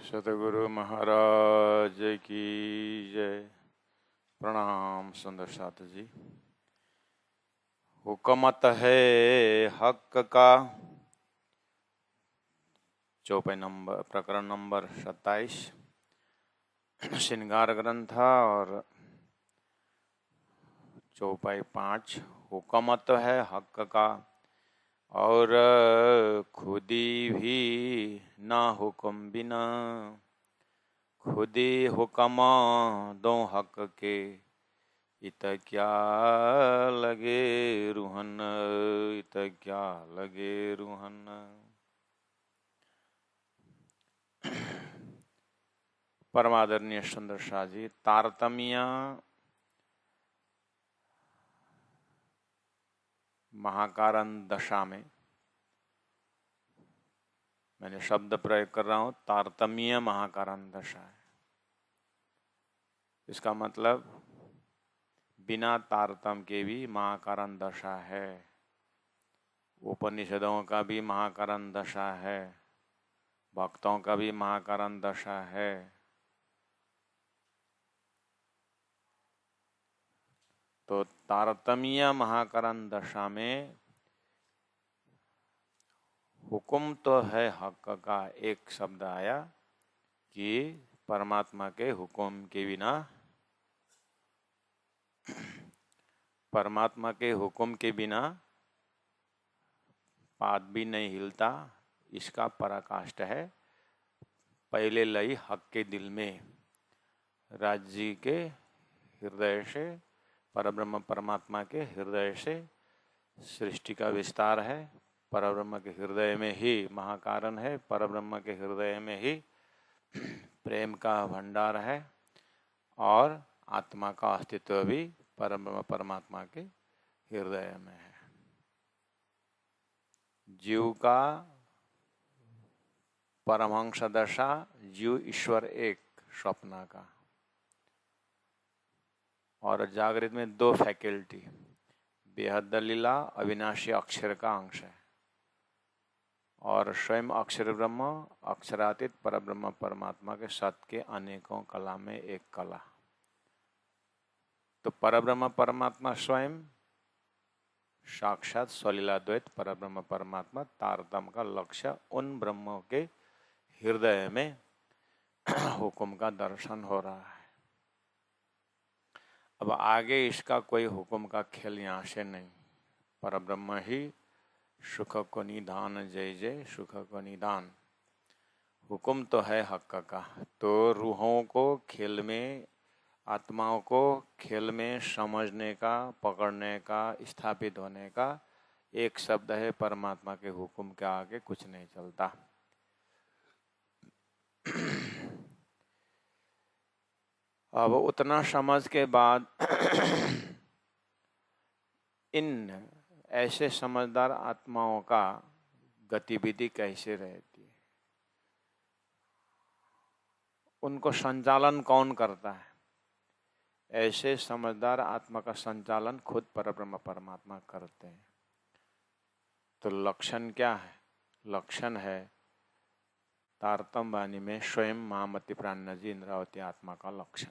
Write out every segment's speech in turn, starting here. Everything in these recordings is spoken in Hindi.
सतगुरु महाराज की जय। प्रणाम सुंदर साथ जी। हुकमत है हक का, चौपाई नंबर प्रकरण नंबर 27 श्रृंगार ग्रंथ और चौपाई 5। हुकमत है हक का और खुदी भी ना हुक्म बिना, खुदी हुक्म दो हक के इत क्या लगे रूहन, इत क्या लगे रूहन। परमादरणीय सुंदर शाह जी, तारतम्य महाकारण दशा में, मैंने शब्द प्रयोग कर रहा हूं, तारतम्य महाकारण दशा है। इसका मतलब बिना तारतम्य के भी महाकारण दशा है। उपनिषदों का भी महाकारण दशा है, भक्तों का भी महाकारण दशा है। तो तारतम्य महाकारण दशा में हुक्म तो है हक का, एक शब्द आया कि परमात्मा के हुक्म के बिना, परमात्मा के हुक्म के बिना पाद भी नहीं हिलता। इसका पराकाष्ठ है पहले लई हक के दिल में, राज्य के हृदय से, परब्रह्म परमात्मा के हृदय से सृष्टि का विस्तार है। परब्रह्म के हृदय में ही महाकारण है, परब्रह्म के हृदय में ही प्रेम का भंडार है और आत्मा का अस्तित्व भी परब्रह्म परमात्मा के हृदय में है। जीव का परमहंस दशा, जीव ईश्वर एक, स्वप्न का। और जागृत में दो फैकल्टी, बेहद लीला अविनाशी अक्षर का अंश है और स्वयं अक्षर ब्रह्म, अक्षरातीत परब्रह्म परमात्मा के सत के अनेकों कला में एक कला। तो परब्रह्म परमात्मा स्वयं साक्षात स्वलीलाद्वैत परब्रह्म परमात्मा, तारतम्य का लक्ष्य उन ब्रह्मों के हृदय में हुक्म का दर्शन हो रहा है। अब आगे इसका कोई हुक्म का खेल यहाँ से नहीं। परब्रह्म ही सुख को निधान, जय जय सुख को निधान। हुक्म तो है हक का, तो रूहों को खेल में, आत्माओं को खेल में समझने का, पकड़ने का, स्थापित होने का एक शब्द है परमात्मा के हुक्म के आगे कुछ नहीं चलता। अब उतना समझ के बाद इन ऐसे समझदार आत्माओं का गतिविधि कैसे रहती है, उनको संचालन कौन करता है? ऐसे समझदार आत्मा का संचालन खुद परब्रह्म परमात्मा करते हैं। तो लक्षण क्या है? लक्षण है तारतम्य वाणी में स्वयं महामति प्राण जी इंद्रावती आत्मा का लक्षण,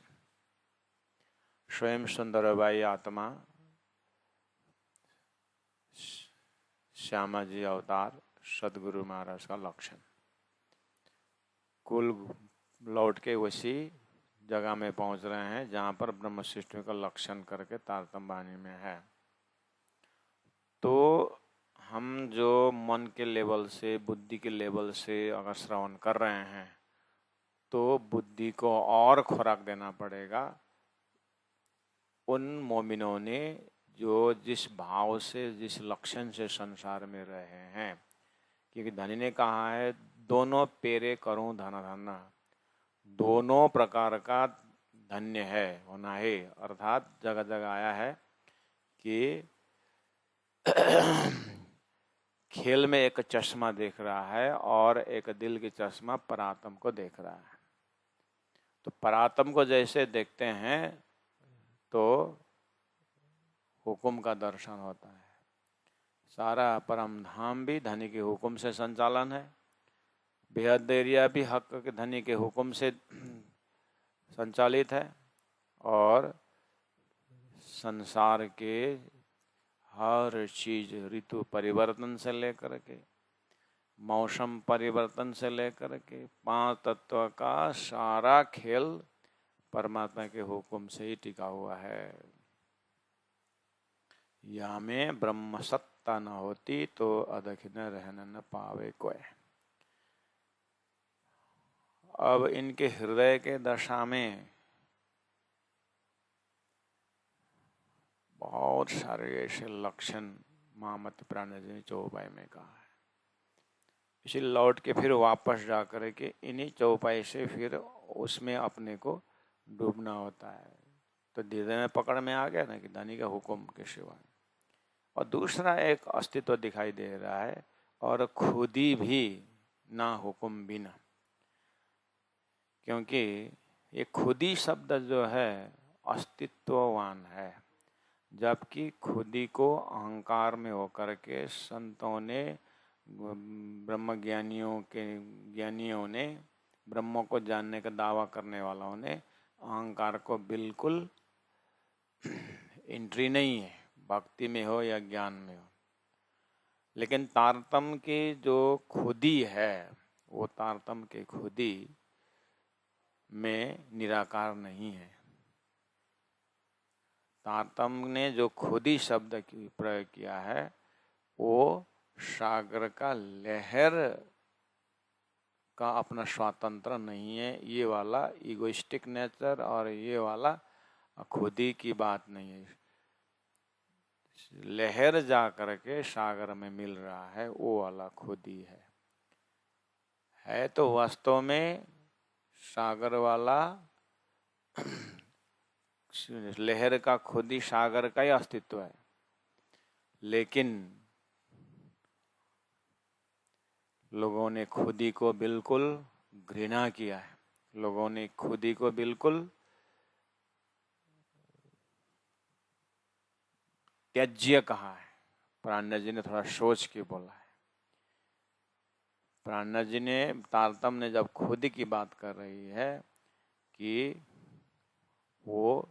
स्वयं सुंदरबाई आत्मा, श्यामा जी अवतार सदगुरु महाराज का लक्षण। कुल लौट के उसी जगह में पहुंच रहे हैं जहां पर ब्रह्म सृष्टि का लक्षण करके तारतम्य वाणी में है। तो हम जो मन के लेवल से, बुद्धि के लेवल से अगर श्रवण कर रहे हैं तो बुद्धि को और खुराक देना पड़ेगा। उन मोमिनों ने जो जिस भाव से, जिस लक्षण से संसार में रहे हैं, क्योंकि धनी ने कहा है दोनों पेरे करूं धन धना, दोनों प्रकार का धन्य है होना है। अर्थात जगह जगह आया है कि खेल में एक चश्मा देख रहा है और एक दिल के चश्मा परात्म को देख रहा है। तो परात्म को जैसे देखते हैं तो हुक्म का दर्शन होता है। सारा परम धाम भी धनी के हुक्म से संचालन है, बेहद एरिया भी हक के धनी के हुक्म से संचालित है और संसार के हर चीज ऋतु परिवर्तन से लेकर के मौसम परिवर्तन से लेकर के 5 तत्व का सारा खेल परमात्मा के हुक्म से ही टिका हुआ है। या में ब्रह्म सत्ता न होती तो अदखिन रहने न पावे कोई। अब इनके हृदय के दशा में बहुत सारे ऐसे लक्षण महामति प्राण जी ने चौपाई में कहा है। इसे लौट के फिर वापस जा कर के इन्हीं चौपाई से फिर उसमें अपने को डूबना होता है। तो धीरे में पकड़ में आ गया ना कि धनी का हुक्म के सिवा। और दूसरा एक अस्तित्व दिखाई दे रहा है और खुदी भी ना हुक्म बिना, क्योंकि ये खुदी शब्द जो है अस्तित्ववान है, जबकि खुदी को अहंकार में होकर के संतों ने ब्रह्म ज्ञानियों ने ब्रह्म को जानने का दावा करने वालों ने अहंकार को बिल्कुल एंट्री नहीं है, भक्ति में हो या ज्ञान में हो। लेकिन तारतम की जो खुदी है वो तारतम के खुदी में निराकार नहीं है। तारतम ने जो खुदी शब्द की प्रयोग किया है वो सागर का लहर का अपना स्वतंत्र नहीं है। ये वाला इगोइस्टिक नेचर और ये वाला खुदी की बात नहीं है। लहर जा करके सागर में मिल रहा है वो वाला खुदी है तो वास्तव में सागर वाला लहर का खुदी सागर का ही अस्तित्व है। लेकिन लोगों ने खुदी को बिल्कुल घृणा किया है, लोगों ने खुदी को बिल्कुल त्याज्य कहा है। प्राणनाथ जी ने थोड़ा सोच के बोला है। प्राणनाथ जी ने तारतम ने जब खुदी की बात कर रही है कि वो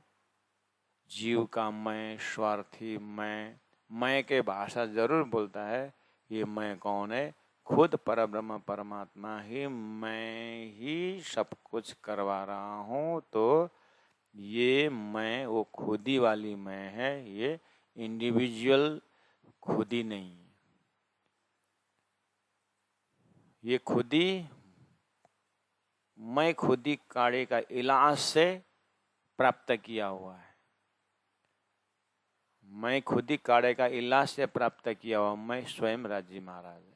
जीव का मैं, स्वार्थी मैं के भाषा जरूर बोलता है। ये मैं कौन है? खुद परब्रह्म परमात्मा ही मैं ही सब कुछ करवा रहा हूँ। तो ये मैं वो खुदी वाली मैं है, ये इंडिविजुअल खुदी नहीं है। ये खुदी मैं खुदी काढ़े का इलाज से प्राप्त किया हुआ है। मैं खुदी काढ़े का इलाज से प्राप्त किया हुआ मैं स्वयं राजी महाराज है।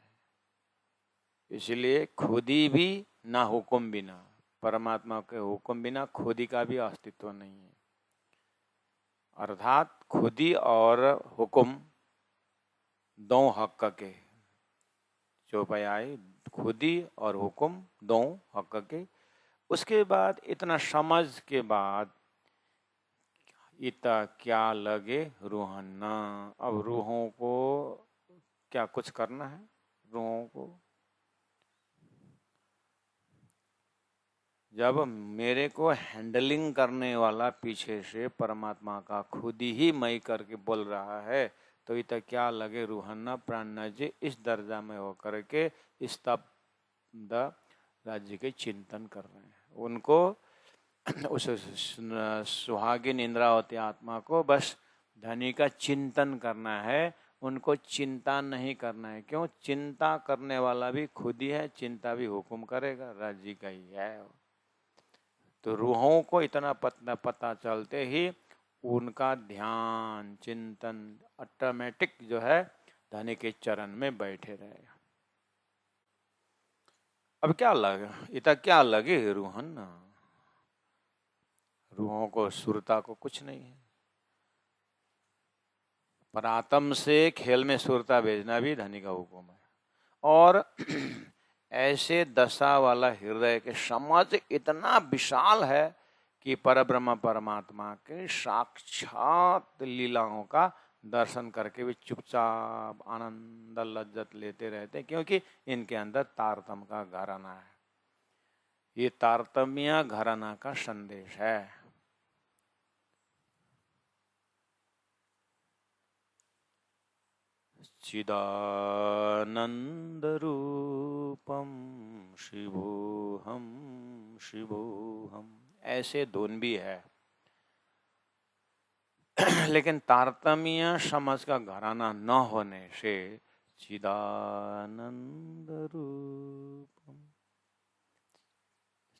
इसलिए खुदी भी ना हुक्म बिना, परमात्मा के हुक्म बिना खुदी का भी अस्तित्व नहीं है। अर्थात खुदी और हुक्म दो हक के चौपाई आई, खुदी और हुक्म दो हक के। उसके बाद इतना समझ के बाद इता क्या लगे रूहन्ना। अब रूहों को क्या कुछ करना है? रूहों को जब मेरे को हैंडलिंग करने वाला पीछे से परमात्मा का खुद ही मैं करके बोल रहा है तो इतना क्या लगे रूहन्ना। प्राणनाथ जी इस दर्जा में होकर के इस तब राज्य के चिंतन कर रहे हैं। उनको उस सुहागिन इंद्रावती आत्मा को बस धनी का चिंतन करना है, उनको चिंता नहीं करना है। क्यों? चिंता करने वाला भी खुद ही है, चिंता भी हुक्म करेगा, राज्य का ही है। तो रूहों को इतना पता चलते ही उनका ध्यान चिंतन ऑटोमेटिक जो है धनी के चरण में बैठे रहेगा। अब क्या लगे इतना क्या लगे रूहन ना, रूहों को सुरता को कुछ नहीं है। पर आत्म से खेल में सुरता भेजना भी धनी का हुक्म है। और ऐसे दशा वाला हृदय के समझ इतना विशाल है कि परब्रह्म परमात्मा के साक्षात लीलाओं का दर्शन करके भी चुपचाप आनंद लज्जत लेते रहते, क्योंकि इनके अंदर तारतम्य का घराना है। ये तारतम्य घराना का संदेश है। चिदानंद रूपम शिवोहम शिवोहम, ऐसे धुन भी है। लेकिन तारतम्य समझ का घराना न होने से चिदानंद रूपम,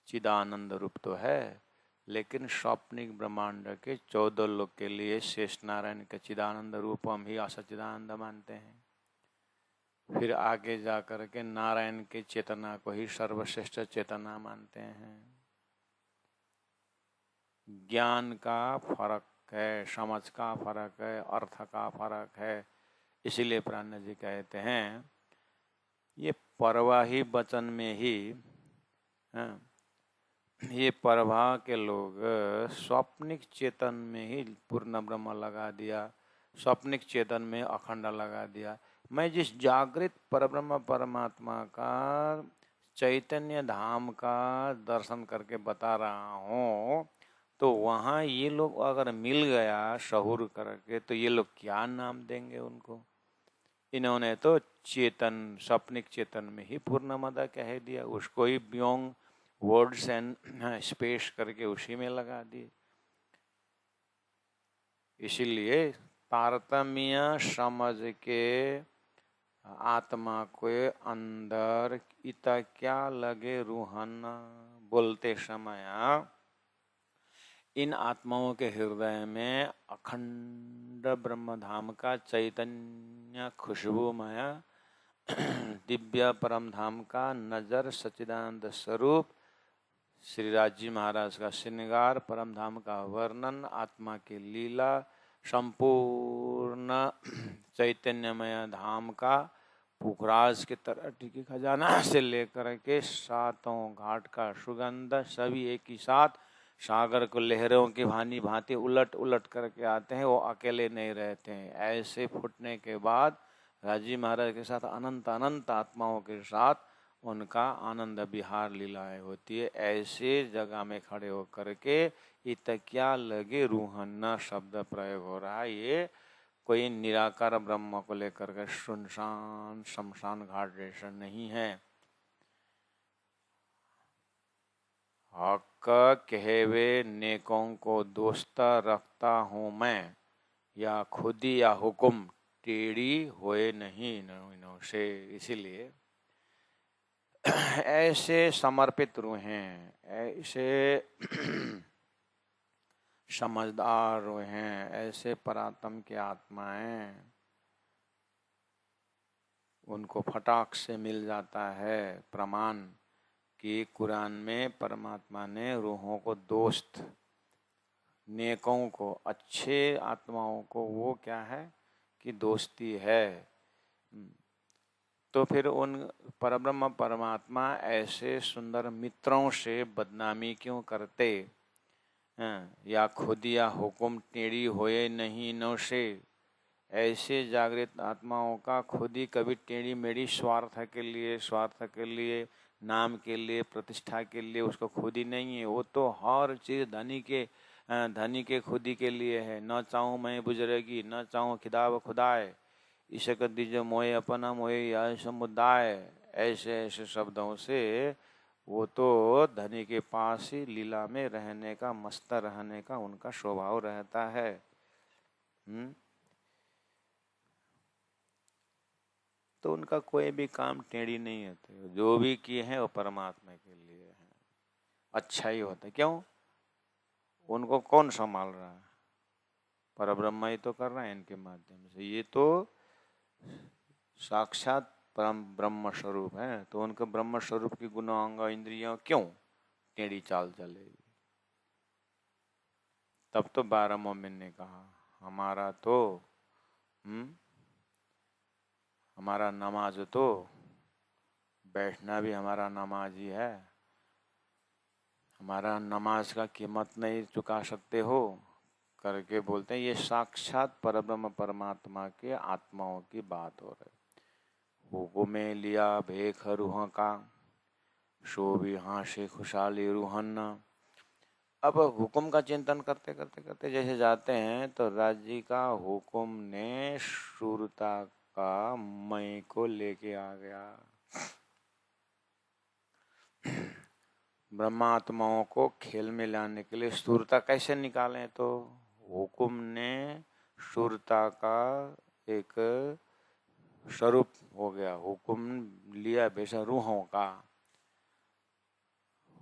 चिदानंद रूप तो है, लेकिन स्वप्निक ब्रह्मांड के 14 लोक के लिए शेष नारायण के चिदानंद रूपम ही असचिदानंद मानते हैं। फिर आगे जाकर के नारायण के चेतना को ही सर्वश्रेष्ठ चेतना मानते हैं। ज्ञान का फर्क है, समझ का फर्क है, अर्थ का फर्क है। इसीलिए प्राण जी कहते हैं ये परवाही वचन में ही, ये परवा के लोग स्वप्निक चेतन में ही पूर्ण ब्रह्म लगा दिया, स्वप्निक चेतन में अखंड लगा दिया। मैं जिस जागृत परब्रह्म परमात्मा का चैतन्य धाम का दर्शन करके बता रहा हूँ, तो वहाँ ये लोग अगर मिल गया शहूर करके, तो ये लोग क्या नाम देंगे उनको? इन्होंने तो चेतन, स्वप्निक चेतन में ही पूर्णमद कह दिया, उसको ही बियॉन्ड वर्ड्स एंड स्पेस करके उसी में लगा दिए। इसीलिए तारतम्य समझ के आत्मा के अंदर इत क्या लगे रूहन बोलते समय इन आत्माओं के हृदय में अखंड ब्रह्मधाम का चैतन्य खुशबूमय दिव्य परम धाम का नजर सच्चिदानंद स्वरूप श्री राजी महाराज का श्रृंगार, परम धाम का वर्णन, आत्मा की लीला, संपूर्ण चैतन्यमय धाम का पुखराज के तराटी की खजाना से लेकर के सातों घाट का सुगंध सभी एक ही साथ सागर को लहरों की भांति भांति उलट उलट करके आते हैं। वो अकेले नहीं रहते हैं। ऐसे फूटने के बाद राजी महाराज के साथ अनंत अनंत आत्माओं के साथ उनका आनंद विहार लीलाएं होती है। ऐसे जगह में खड़े होकर के इत क्या लगे रूहन्ना शब्द प्रयोग हो रहा है। ये कोई निराकार ब्रह्म को लेकर के सुनसान शमशान घाट जैसा नहीं है। हक कहवे नेकों को दोस्त रखता हूँ मैं, या खुदी या हुकुम टेढ़ी होए नहीं इनों से। इसीलिए ऐसे समर्पित रूहें, ऐसे समझदार रूहें, ऐसे परात्म की आत्माएं, उनको फटाक से मिल जाता है प्रमाण कि कुरान में परमात्मा ने रूहों को दोस्त, नेकों को, अच्छे आत्माओं को वो क्या है कि दोस्ती है। तो फिर उन परब्रह्म परमात्मा ऐसे सुंदर मित्रों से बदनामी क्यों करते? या खुद या हुकुम टेढ़ी होए नहीं नो से। ऐसे जागृत आत्माओं का खुद ही कभी टेढ़ी मेढ़ी स्वार्थ के लिए नाम के लिए प्रतिष्ठा के लिए उसको खुद ही नहीं है। वो तो हर चीज धनी के खुद ही के लिए है। न चाहूँ मैं बुजरेगी, न चाहूँ खिदाब खुदाए, ईशक दीजिए मोए अपना मोए या समुदाय। ऐसे ऐसे शब्दों से वो तो धनी के पास ही लीला में रहने का, मस्त रहने का उनका स्वभाव रहता है। तो उनका कोई भी काम टेढ़ी नहीं होता। जो भी किए हैं वो परमात्मा के लिए है, अच्छा ही होता है। क्यों? उनको कौन संभाल रहा है? परब्रह्म ही तो कर रहा है इनके माध्यम से। ये तो साक्षात परम ब्रह्म स्वरूप है। तो उनके ब्रह्म स्वरूप की गुण अंग इंद्रियों क्यों टेढ़ी चाल चलेगी? तब तो 12 मोमिन ने कहा हमारा तो हमारा नमाज तो बैठना भी हमारा नमाज ही है। हमारा नमाज का कीमत नहीं चुका सकते हो, करके बोलते हैं ये साक्षात परब्रह्म परमात्मा के आत्माओं की बात हो रही। हुकुम लिया भेख रूह का, शो भी हाशे खुशहाली रूहन। अब हुकुम का चिंतन करते करते करते जैसे जाते हैं तो राज्य का हुकुम ने शूरता का मय को लेके आ गया। ब्रह्मात्माओं को खेल में लाने के लिए शूरता कैसे निकालें, तो हुकुम ने शूरता का एक स्वरूप हो गया। हुकुम लिया बेशा रूहों का।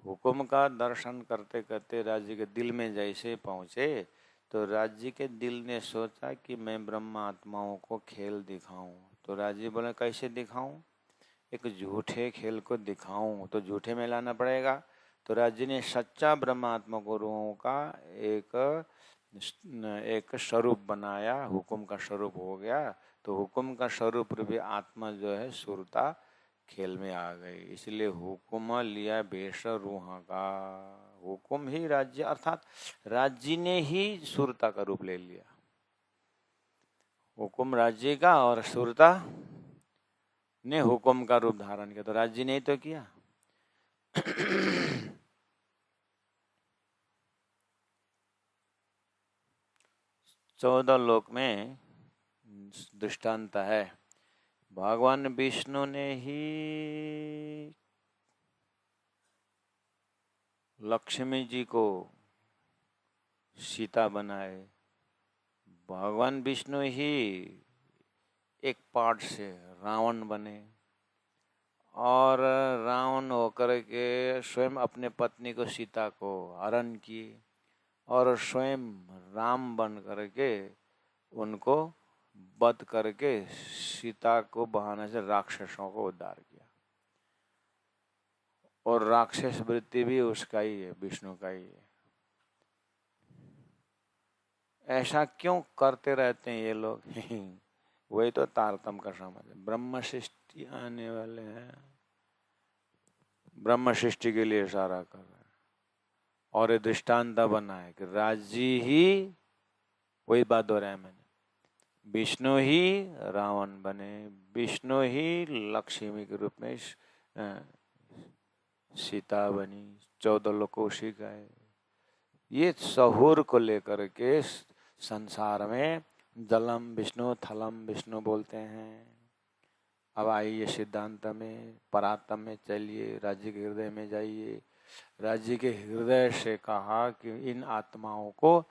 हुकुम का दर्शन करते करते राज्य के दिल में जैसे पहुंचे तो राज्य के दिल ने सोचा कि मैं ब्रह्मात्माओं को खेल दिखाऊं। तो राज्य बोले कैसे दिखाऊं, एक झूठे खेल को दिखाऊं तो झूठे में लाना पड़ेगा। तो राज्य ने सच्चा ब्रह्मात्मा गुरुओं का एक स्वरूप बनाया, हुकुम का स्वरूप हो गया। तो हुकुम का स्वरूप रूपी आत्मा जो है सुरता खेल में आ गई। इसलिए हुकुम लिया बेश रूह का। हुकुम ही राज्य, अर्थात राज्य ने ही सुरता का रूप ले लिया। हुकुम राज्य का और सुरता ने हुकुम का रूप धारण किया। तो राज्य ने ही तो किया। 14 लोक में दृष्टांत है। भगवान विष्णु ने ही लक्ष्मी जी को सीता बनाए। भगवान विष्णु ही एक पार्ट से रावण बने और रावण होकर के स्वयं अपने पत्नी को सीता को हरण किए और स्वयं राम बन करके उनको वध करके सीता को बहाने से राक्षसों को उद्धार किया। और राक्षस वृत्ति भी उसका ही है, विष्णु का ही है। ऐसा क्यों करते रहते हैं ये लोग? वही तो तारतम्य का समझ है। ब्रह्म सृष्टि आने वाले हैं, ब्रह्म सृष्टि के लिए इशारा कर रहे हैं और ये दृष्टांत बना है कि राज्य ही, वही बात हो रहा है मैंने, विष्णु ही रावण बने, विष्णु ही लक्ष्मी के रूप में सीता बनी, 14 लोगों का है। ये सहूर को लेकर के संसार में जलम विष्णु थलम विष्णु बोलते हैं। अब आइए सिद्धांत में, परात्म में चलिए, राज्य के हृदय में जाइए। राज्य के हृदय से कहा कि इन आत्माओं को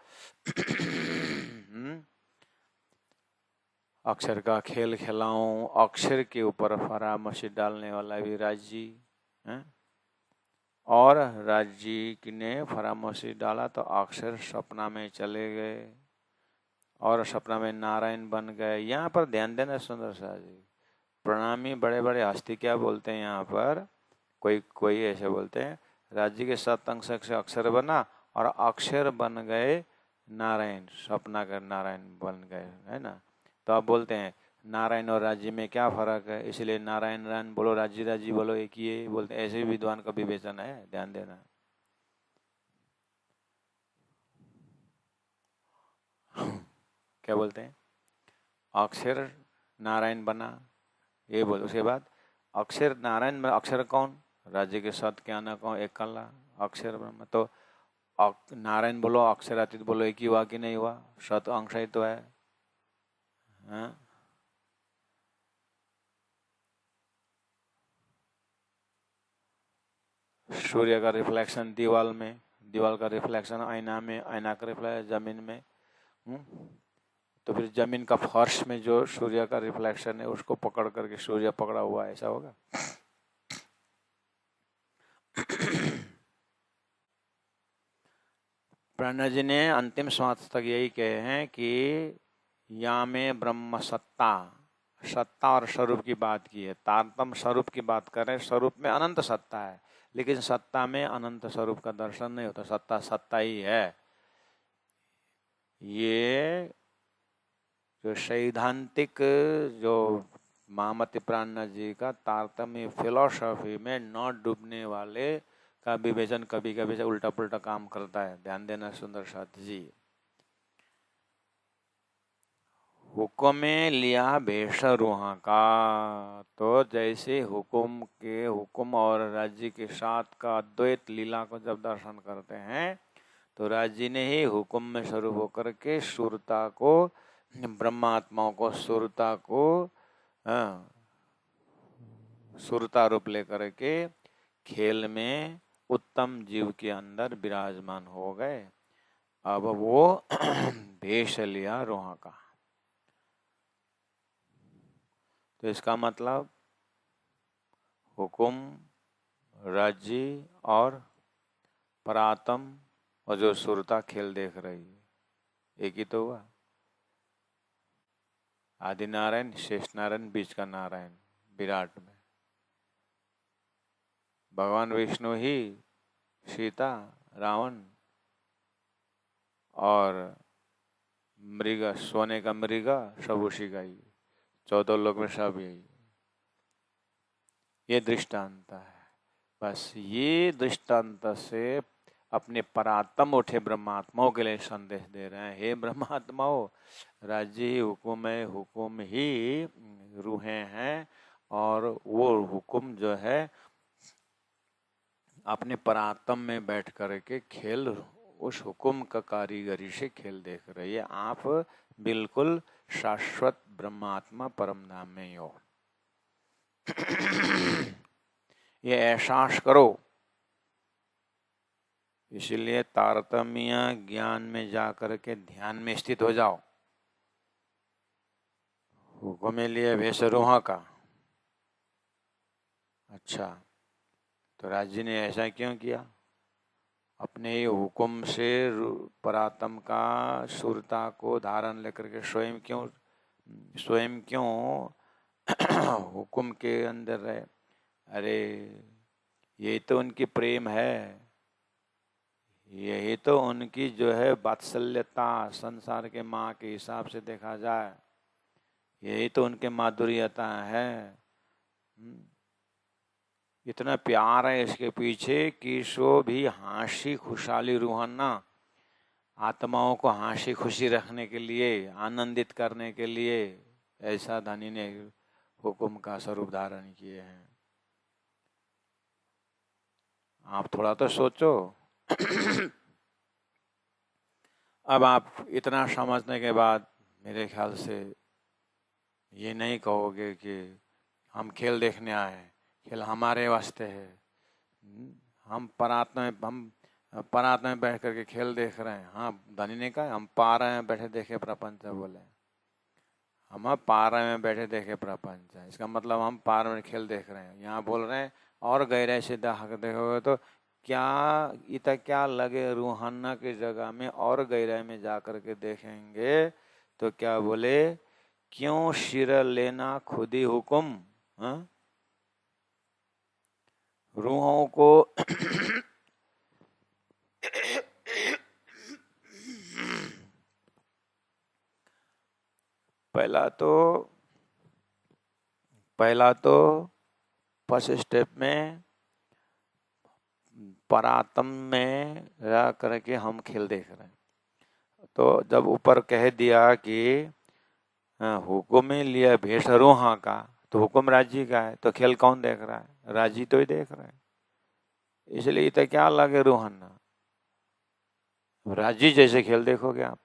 अक्षर का खेल खिलाऊं। अक्षर के ऊपर फरामशी डालने वाला भी राज्य है। और राज्य ने फरामशी डाला तो अक्षर सपना में चले गए और सपना में नारायण बन गए। यहाँ पर ध्यान देना सुंदर सा जी, प्रणामी बड़े बड़े हस्ती क्या बोलते हैं यहाँ पर, कोई कोई ऐसे बोलते हैं राज्य के 7 अंश से अक्षर बना और अक्षर बन गए नारायण, सपना कर नारायण बन गए, है ना। तो आप बोलते हैं नारायण और राज्य में क्या फर्क है, इसलिए नारायण नारायण बोलो, राज्य राज्य बोलो, एक ही है बोलते हैं। ऐसे भी विद्वान का विवेचन है, ध्यान देना। क्या बोलते हैं, अक्षर नारायण बना, ये बोल। उसके बाद अक्षर नारायण बना, अक्षर कौन, राज्य के सत क्या ना कौन, एक कल्ला अक्षर ब्रह्म। तो नारायण बोलो अक्षर अतीत बोलो, एक ही हुआ कि नहीं हुआ, सत अंश ही तो है, हाँ? सूर्य का रिफ्लेक्शन दीवाल में, दीवाल का रिफ्लेक्शन आईना में, आईना का रिफ्लेक्शन जमीन में, तो फिर जमीन का फर्श में जो सूर्य का रिफ्लेक्शन है उसको पकड़ करके सूर्य पकड़ा हुआ, ऐसा होगा? प्रणय जी ने अंतिम श्वास तक यही कहे हैं कि या में ब्रह्म सत्ता, सत्ता और स्वरूप की बात की है। तारतम्य स्वरूप की बात करें, स्वरूप में अनंत सत्ता है लेकिन सत्ता में अनंत स्वरूप का दर्शन नहीं होता, सत्ता सत्ता ही है। ये जो सैद्धांतिक जो महामति प्राणनाथ जी का तारतम्य फिलॉसफी में न डूबने वाले का विवेचन कभी कभी से उल्टा पुल्टा काम करता है, ध्यान देना सुंदर साथ जी। हुक्म में लिया भेष रूहां का। तो जैसे हुक्म और राज्य के साथ का अद्वैत लीला को जब दर्शन करते हैं तो राज्य ने ही हुक्म में स्वरूप होकर के सुरता को, ब्रह्मात्माओं को, सुरता को सुरता रूप लेकर के खेल में उत्तम जीव के अंदर विराजमान हो गए। अब वो भेष लिया रूहां का। तो इसका मतलब हुक्म, राज्य और परातम और जो सुरता खेल देख रही है, एक ही तो हुआ। आदि नारायण, शेष नारायण, बीच का नारायण विराट में। भगवान विष्णु ही सीता, रावण और मृग, सोने का मृग सब उसी का ही, 14 लोक में सब यही। ये दृष्टांत है। बस ये दृष्टांत से अपने परात्म उठे ब्रह्मात्माओं के लिए संदेश दे रहे हैं। हे ब्रह्मात्माओं, राज्य ही हुक्म है, हुक्म ही रूहें हैं, और वो हुक्म जो है अपने परात्म में बैठ कर के खेल, उस हुक्म का कारीगरी से खेल देख रही है। आप बिल्कुल शाश्वत ब्रह्मात्मा परम धाम में ही हो। ये एहसास करो। इसलिए तारतम्य ज्ञान में जाकर के ध्यान में स्थित हो जाओ। हुक्म में लिए भेष रूहां का। अच्छा, तो राज्य ने ऐसा क्यों किया? अपने ही हुक्म से परात्म का सुरता को धारण लेकर के स्वयं क्यों हुक्म के अंदर रहे? अरे ये तो उनकी प्रेम है, यही तो उनकी जो है वात्सल्यता, संसार के माँ के हिसाब से देखा जाए यही तो उनके माधुर्यता है। इतना प्यार है इसके पीछे कि सो भी हंसी खुशहाली रूहाना आत्माओं को हंसी खुशी रखने के लिए, आनंदित करने के लिए ऐसा धनी ने हुक्म का स्वरूप धारण किए हैं। आप थोड़ा तो सोचो। अब आप इतना समझने के बाद मेरे ख्याल से ये नहीं कहोगे कि हम खेल देखने आए, खेल हमारे वास्ते है, हम परात्मा में बैठ करके खेल देख रहे हैं। हाँ, धनी ने कहा हम पारा में बैठे देखे प्रपंच है, बोले हम पारा में बैठे देखे प्रपंच है। इसका मतलब हम पार में खेल देख रहे हैं। यहाँ बोल रहे हैं और गहराई से देखोगे तो क्या लगे रूहाना की जगह में और गहराई में जाकर के देखेंगे तो क्या बोले, क्यों शिर लेना खुद ही हुक्म। रूहों को पहला तो फर्स्ट स्टेप में परात्म में रह करके हम खेल देख रहे हैं। तो जब ऊपर कह दिया कि हुक्म में लिया भेष रूहां का, तो हुक्म राज्य का है, तो खेल कौन देख रहा है? राज्य तो ही देख रहे हैं। इसलिए तो क्या लगे रूहाना, राज्य जैसे खेल देखोगे आप।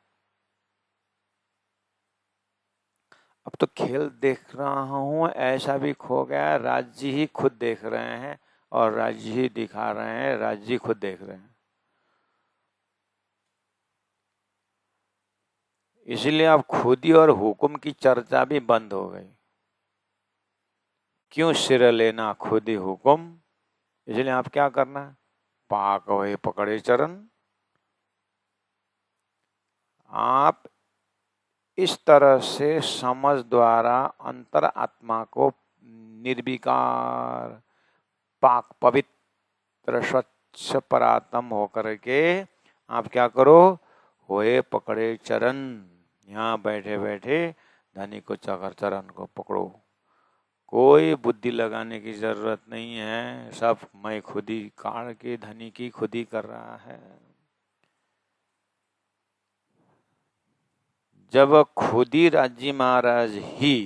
अब तो खेल देख रहा हूं ऐसा भी खो गया, राज्य ही खुद देख रहे हैं और राज्य ही दिखा रहे हैं, राज्य खुद देख रहे हैं। इसलिए अब खुदी और हुक्म की चर्चा भी बंद हो गई। क्यों सिर लेना खुदी हुक्म? इसलिए आप क्या करना, पाक हुए पकड़े चरण। आप इस तरह से समझ द्वारा अंतर आत्मा को निर्विकार, पाक, पवित्र, स्वच्छ परात्म होकर के आप क्या करो, होए पकड़े चरण। यहाँ बैठे बैठे धनी को चरण को पकड़ो। कोई बुद्धि लगाने की जरूरत नहीं है, सब मैं खुद ही काढ़ के धनी की खुद ही कर रहा है। जब खुद ही राज्य महाराज ही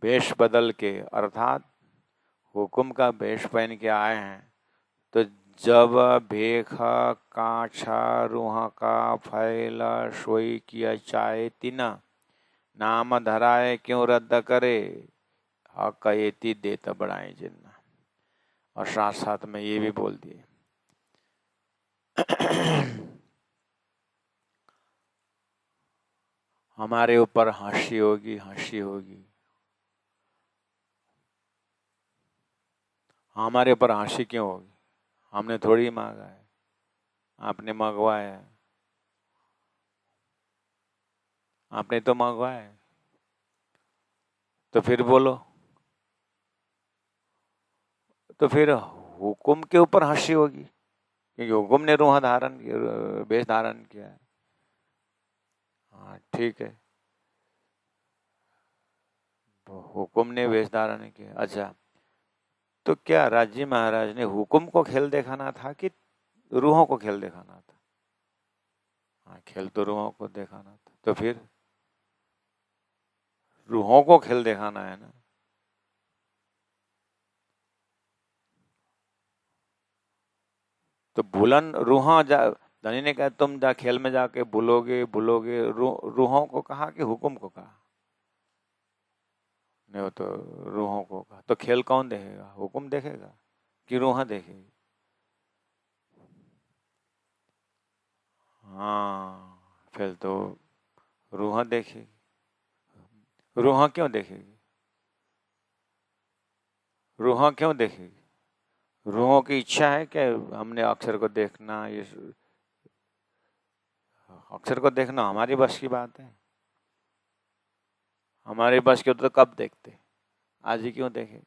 वेश बदल के अर्थात हुक्म का वेश पहन के आए हैं, तो जब भेखा काछा रूहा का फैला सोई किया चाहे तीना नाम धराए क्यों रद्द करे हक एती देत बढ़ाए जिन्ना। और साथ साथ में ये भी बोल दिए हमारे ऊपर हंसी होगी, हंसी होगी। हमारे ऊपर हंसी क्यों होगी? हमने थोड़ी मांगा है, आपने मंगवाया है, आपने तो मंगवाया है। तो फिर बोलो, तो फिर हुक्म के ऊपर हंसी होगी क्योंकि हुक्म ने रूह धारण वेश धारण किया है। हाँ ठीक है, हुक्म ने वेश धारण किया। अच्छा, तो क्या राज्य महाराज ने हुक्म को खेल दिखाना था कि रूहों को खेल दिखाना था? हाँ, खेल तो रूहों को दिखाना था, तो फिर रूहों को खेल दिखाना है ना। तो भूलन रूहा जा, धनी ने कहा तुम जा खेल में जाके भूलोगे भूलोगे, रूहों को कहा कि हुक्म को कहा? नहीं, वो तो रूहों को कहा। तो खेल कौन देखेगा? हुक्म देखेगा कि रूहा देखेगी? हाँ, फिर तो रूहा देखेगी। रूहा क्यों देखेगी? रूहा क्यों देखेगी? रूहों की इच्छा है कि हमने अक्षर को देखना, ये अक्षर को देखना हमारी बस की बात है? हमारे बस के तो कब देखते, आज ही क्यों देखे?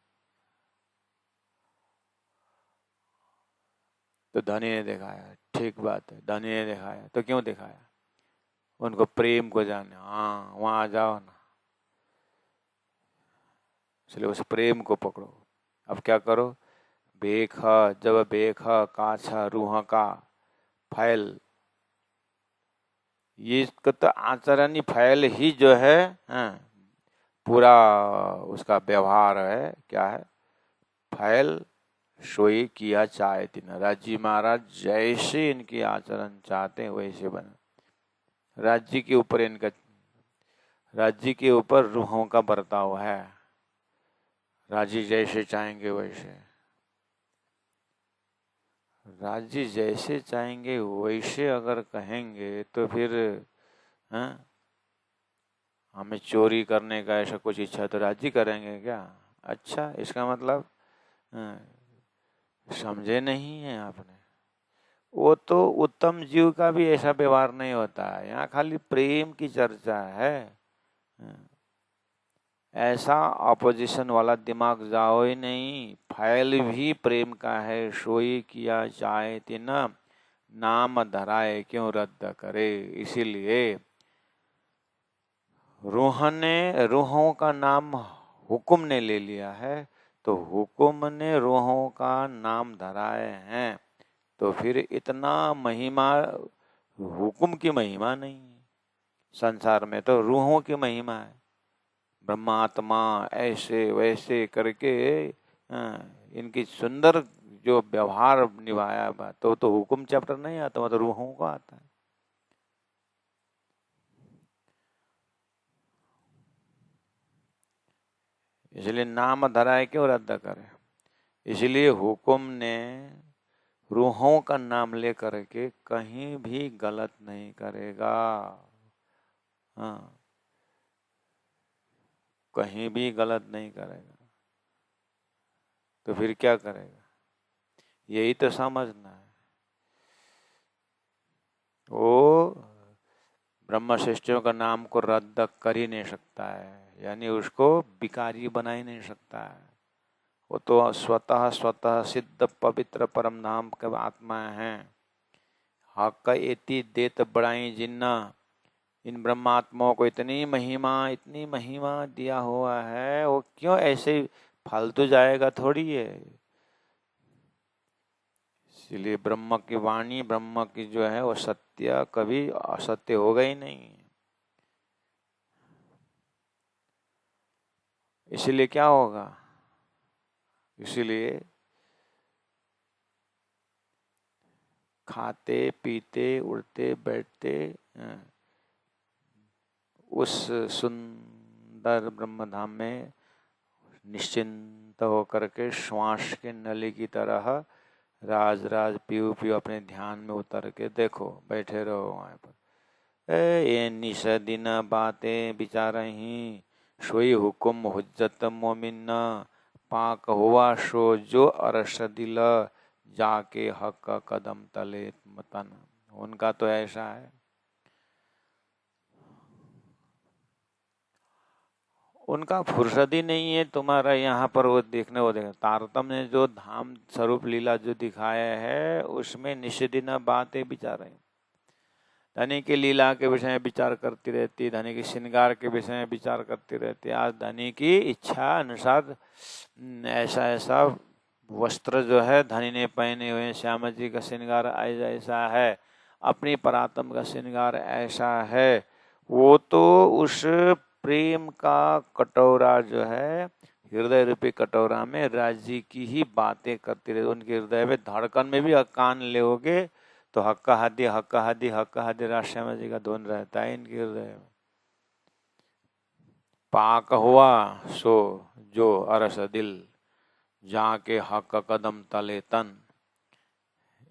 तो धनी ने दिखाया, ठीक बात है, धनी ने दिखाया, तो क्यों दिखाया? उनको प्रेम को जाने, हाँ वहां आ जाओ ना, इसलिए उस प्रेम को पकड़ो। अब क्या करो? बेख, जब बेख काछा रूह का फैल, ये इसका तो आचरण ही फैल ही जो है, हाँ, पूरा उसका व्यवहार है, क्या है? फैल सोई किया चाहे तीन। राज्य महाराज जैसे इनकी आचरण चाहते हैं वैसे बना। राज्य के ऊपर इनका, राज्य के ऊपर रूहों का बर्ताव है, राज्य जैसे चाहेंगे वैसे। राज्य जैसे चाहेंगे वैसे अगर कहेंगे तो फिर, हाँ, हमें चोरी करने का ऐसा कुछ इच्छा तो राज्य करेंगे क्या? अच्छा, इसका मतलब, हाँ, समझे नहीं है आपने। वो तो उत्तम जीव का भी ऐसा व्यवहार नहीं होता है, यहाँ खाली प्रेम की चर्चा है। ऐसा अपोजिशन वाला दिमाग जाओ ही नहीं। फैल भी प्रेम का है, सोई किया चाहे तीन नाम धराए क्यों रद्द करे। इसीलिए रूह ने, रूहों का नाम हुक्म ने ले लिया है, तो हुक्म ने रूहों का नाम धराए हैं, तो फिर इतना महिमा हुक्म की महिमा नहीं है। संसार में तो रूहों की महिमा है। ब्रह्मात्मा ऐसे वैसे करके, इनकी सुंदर जो व्यवहार निभाया तो हुक्म चैप्टर नहीं आता, वो तो रूहों को आता है। इसलिए नाम धराए क्यों रद्द करे? इसलिए हुक्म ने रूहों का नाम ले करके कहीं भी गलत नहीं करेगा। हाँ, कहीं भी गलत नहीं करेगा। तो फिर क्या करेगा? यही तो समझना है। वो ब्रह्म शिष्यों का नाम को रद्द कर ही नहीं सकता है, यानी उसको विकारी बना ही नहीं सकता है। वो तो स्वतः स्वतः सिद्ध पवित्र परम धाम के आत्मा है। हक एति देत बढ़ाई जिन्ना, इन ब्रह्मात्माओं को इतनी महिमा दिया हुआ है, वो क्यों ऐसे फालतू जाएगा थोड़ी है। इसलिए ब्रह्म की वाणी, ब्रह्म की जो है वो सत्य, कभी असत्य होगा ही नहीं। इसीलिए क्या होगा, इसीलिए खाते पीते उड़ते बैठते उस सुंदर ब्रह्मधाम में निश्चिंत होकर के श्वास के नली की तरह राज राज पीऊ पीऊ अपने ध्यान में उतर के देखो, बैठे रहो वहाँ पर। ये निश दिन बातें विचार ही सोई हुकुम हुज्जत मोमिन, पाक हुआ सो जो अरश दिल, जाके हक कदम तले मतन। उनका तो ऐसा है, उनका फुर्सत ही नहीं है तुम्हारा यहाँ पर वो देखने, वो देखने। तारतम्य ने जो धाम स्वरूप लीला जो दिखाया है उसमें निषेधिन बातें विचार है। धनी की लीला के विषय में विचार करती रहती, धनी की श्रृंगार के विषय में विचार करती रहती। आज धनी की इच्छा अनुसार ऐसा ऐसा वस्त्र जो है धनी ने पहने हुए, श्याम जी का श्रृंगार ऐसा है, अपनी परात्म का श्रृंगार ऐसा है। वो तो उस प्रेम का कटोरा जो है, हृदय रूपी कटोरा में राज्य की ही बातें करती रहती। उनके हृदय में धड़कन में भी कान लेोगे तो हक्का हादी हक्का हादी हक्का हादी राश्यामा जी का धुन रहता है इनके हृदय में। पाक हुआ सो जो अरस दिल, जाके हक कदम तले तन।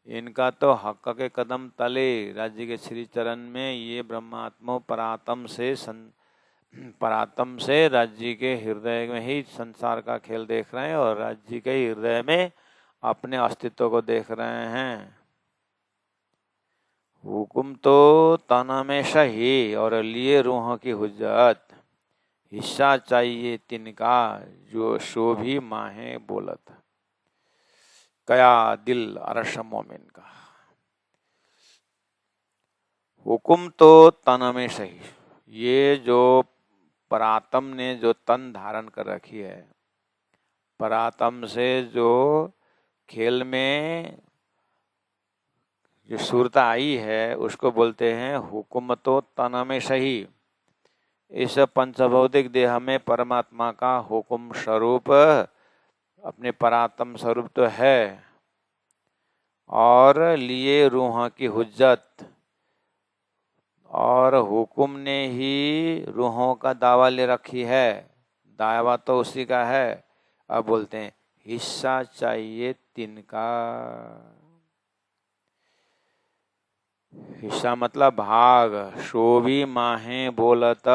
इनका तो हक के कदम तले राज्य के श्री चरण में ये ब्रह्मात्मा परात्म से राज्य के हृदय में ही संसार का खेल देख रहे हैं और राज्य के हृदय में अपने अस्तित्व को देख रहे हैं। हुकुम तो तना में सही और लिए रूह की हुज्जत, हिस्सा चाहिए तिनका जो सो भी माहे बोलत, कया दिल अरश मोमिन का। हुकुम तो तन में सही, ये जो परातम ने जो तन धारण कर रखी है, परातम से जो खेल में जो सूरता आई है उसको बोलते हैं हुकुम तो तन में सही। इस पंचभौतिक देह में परमात्मा का हुकुम स्वरूप अपने परात्म स्वरूप तो है, और लिए रूह की हुज्जत, और हुकुम ने ही रूहों का दावा ले रखी है, दावा तो उसी का है। अब बोलते हैं हिस्सा चाहिए तिनका। हिस्सा मतलब भाग, सो भी माहे बोलत,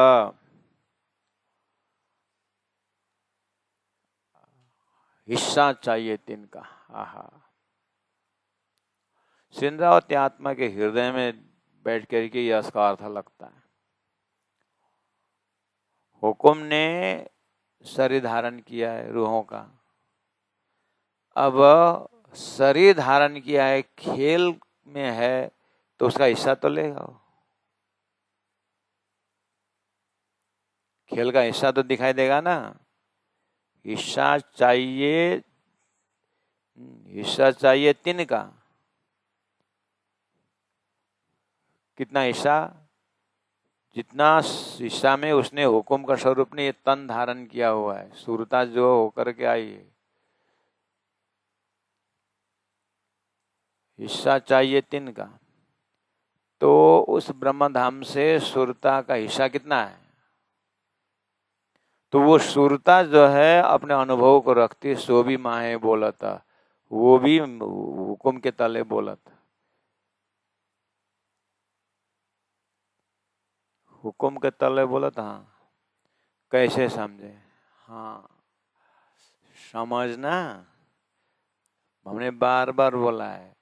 हिस्सा चाहिए तिनका। आहा, सिंद्रावती आत्मा के हृदय में बैठ करके यह इसका अर्थ लगता है। हुकुम ने शरीर धारण किया है रूहों का, अब शरीर धारण किया है, खेल में है, तो उसका हिस्सा तो लेगा, खेल का हिस्सा तो दिखाई देगा ना। हिस्सा चाहिए तिनका। कितना हिस्सा, जितना हिस्सा में उसने हुकुम का स्वरूप ने ये तन धारण किया हुआ है, सुरता जो होकर के आई है, हिस्सा चाहिए तिनका। तो उस ब्रह्मधाम से सुरता का हिस्सा कितना है, तो वो सुरता जो है अपने अनुभव को रखती, सो भी माहे बोलता, वो भी हुकुम के तले बोलत। हुकुम के तले बोलत, हाँ कैसे समझे, हाँ समझना, हमने बार बार बोला है,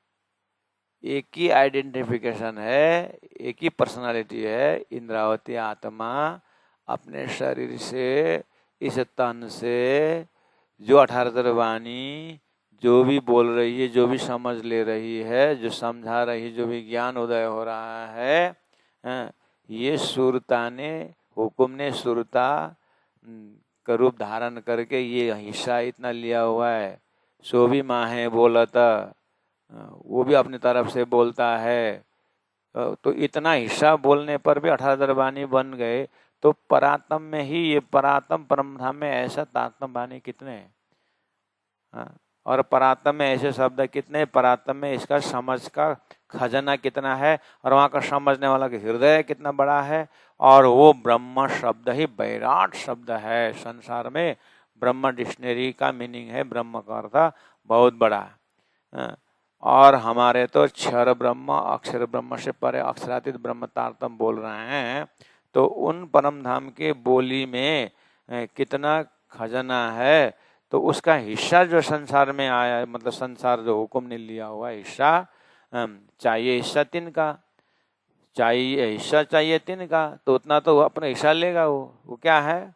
एक ही आइडेंटिफिकेशन है, एक ही पर्सनालिटी है। इंद्रावती आत्मा अपने शरीर से, इस तन से जो 18 वाणी जो भी बोल रही है, जो भी समझ ले रही है, जो समझा रही है, जो भी ज्ञान उदय हो रहा है, ये सुरता ने, हुकुम ने सुरता का रूप धारण करके ये हिस्सा इतना लिया हुआ है। सो भी माहे बोलता, वो भी अपनी तरफ से बोलता है। तो इतना हिस्सा बोलने पर भी 18 वाणी बन गए। तो परात्म में ही ये परात्म परम धाम में ऐसा तात्म वाणी कितने हैं? और परात्म में ऐसे शब्द कितने? परात्म में इसका समझ का खजाना कितना है, और वहाँ का समझने वाला का हृदय कितना बड़ा है। और वो ब्रह्म शब्द ही वैराट शब्द है। संसार में ब्रह्म डिक्शनरी का मीनिंग है ब्रह्म का अर्थ बहुत बड़ा। और हमारे तो क्षर ब्रह्म अक्षर ब्रह्म से परे अक्षरातीत ब्रह्म तारतम बोल रहे हैं। तो उन परम धाम के बोली में कितना खजाना है। तो उसका हिस्सा जो संसार में आया, मतलब संसार जो हुक्म ने लिया हुआ हिस्सा, चाहिए हिस्सा तीन का, चाहिए हिस्सा चाहिए तीन का, तो उतना तो अपना हिस्सा लेगा। वो क्या है?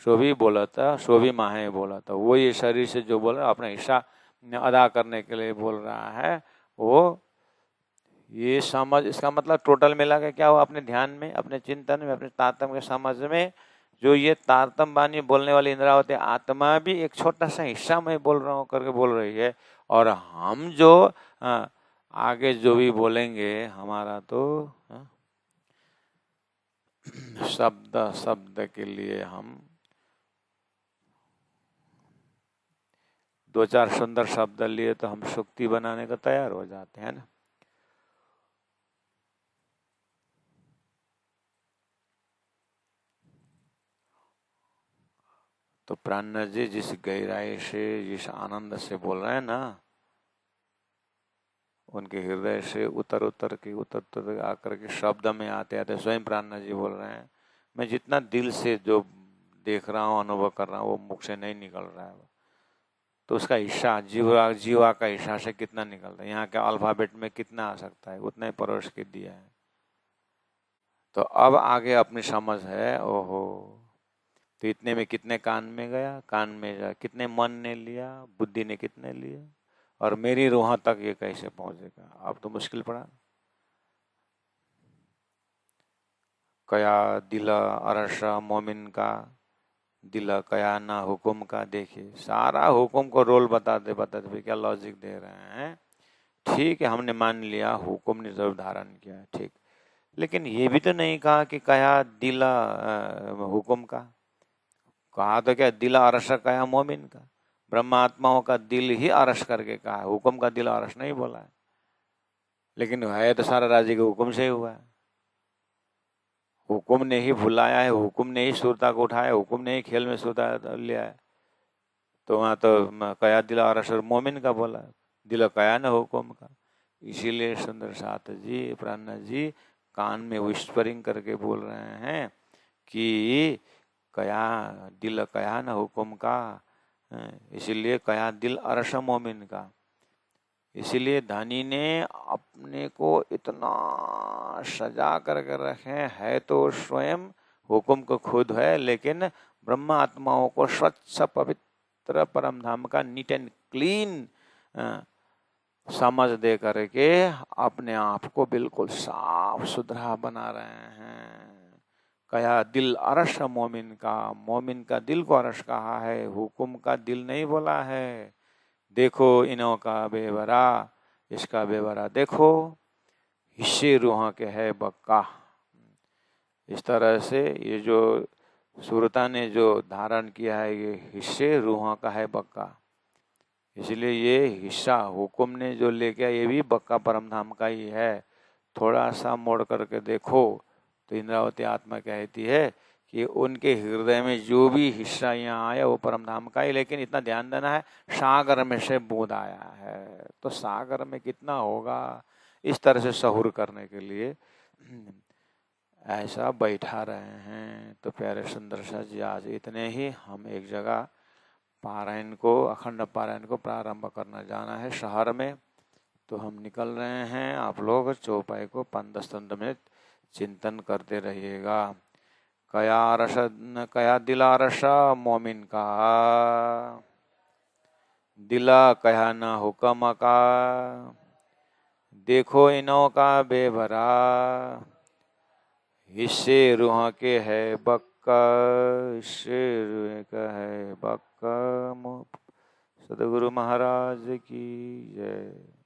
सो भी बोला था, सो भी माहे बोला था। वो ये शरीर से जो बोल रहा है अपना हिस्सा अदा करने के लिए बोल रहा है। वो ये समझ, इसका मतलब टोटल मिला के क्या हुआ? अपने ध्यान में, अपने चिंतन में, अपने तारतम के समझ में जो ये तारतम वाणी बोलने वाली इंद्रावती आत्मा भी एक छोटा सा हिस्सा मैं बोल रहा हूँ करके बोल रही है। और हम जो आगे जो भी बोलेंगे हमारा तो शब्द शब्द के लिए हम दो चार सुंदर शब्द लिए तो हम शुक्ति बनाने को तैयार हो जाते हैं ना। तो प्राणनाथ जी जिस गहराई से, जिस आनंद से बोल रहे हैं ना, उनके हृदय से उतर उतर आकर के शब्द में आते आते स्वयं प्राणनाथ जी बोल रहे हैं, मैं जितना दिल से जो देख रहा हूँ, अनुभव कर रहा हूँ, वो मुख से नहीं निकल रहा है। तो उसका हिस्सा जीवा का हिस्सा से कितना निकलता है, यहाँ के अल्फाबेट में कितना आ सकता है, उतना ही परोस के दिया है। तो अब आगे अपनी समझ है। ओहो, तो इतने में कितने कान में गया, कान में जा कितने मन ने लिया, बुद्धि ने कितने लिया, और मेरी रूह तक ये कैसे पहुंचेगा? अब तो मुश्किल पड़ा। कया दिल अरसा मोमिन का, दिल कया ना हुकुम का। देखिए सारा हुकुम को रोल बताते बताते क्या लॉजिक दे रहे हैं। ठीक है, हमने मान लिया हुकुम ने जरूर धारण किया, ठीक, लेकिन ये भी तो नहीं कहा कि कया दिल हुकुम का। कहा तो क्या, दिल अरस कया मोमिन का। ब्रह्मात्माओं का दिल ही अरस करके कहा है, हुकुम का दिल अरस नहीं बोला है। लेकिन है तो सारा राज्य के हुक्म से ही हुआ है। हुकुम ने ही भुलाया है, हुकुम ने ही सुरता को उठाया, हुकुम ने ही खेल में सुरता लिया है। तो वहाँ तो कया दिल अरस और मोमिन का बोला, दिल कया न हुकुम का। इसीलिए सुंदर साथ जी, प्राणनाथ जी कान में विस्परिंग करके बोल रहे हैं कि कया दिल कया न हुकुम का, इसीलिए कया दिल अरस मोमिन का। इसीलिए धनी ने अपने को इतना सजा करके रखे है, तो स्वयं हुकुम को खुद है, लेकिन ब्रह्म आत्माओं को स्वच्छ पवित्र परम धाम का नीट एंड क्लीन समझ दे करके अपने आप को बिल्कुल साफ सुथरा बना रहे हैं। कया दिल अरश मोमिन का दिल को अरश कहा है, हुकुम का दिल नहीं बोला है। देखो इनों का बेवरा, इसका बेवरा देखो, हिस्से रूह के है बक्का। इस तरह से ये जो सुरता ने जो धारण किया है, ये हिस्से रूह का है बक्का। इसलिए ये हिस्सा हुकुम ने जो लेके आया, ये भी बक्का परम धाम का ही है। थोड़ा सा मोड़ करके देखो तो इंद्रावती आत्मा कहती है कि उनके हृदय में जो भी हिस्सा यहाँ आया वो परम धाम का ही, लेकिन इतना ध्यान देना है सागर में से बूंद आया है, तो सागर में कितना होगा, इस तरह से सहूर करने के लिए ऐसा बैठा रहे हैं। तो प्यारे सुंदर सा जी, आज इतने ही। हम एक जगह पारायण को, अखंड पारायण को प्रारंभ करना जाना है शहर में, तो हम निकल रहे हैं। आप लोग चौपाई को 5-10 मिनट चिंतन करते रहिएगा। कया दिला रसा मोमिन का, दिला कया न हुक्म का। देखो इनों का बेभरा, हिस्से रूह के है बक्का, हिस्से रूह का है बक्का। सदगुरु महाराज की जय।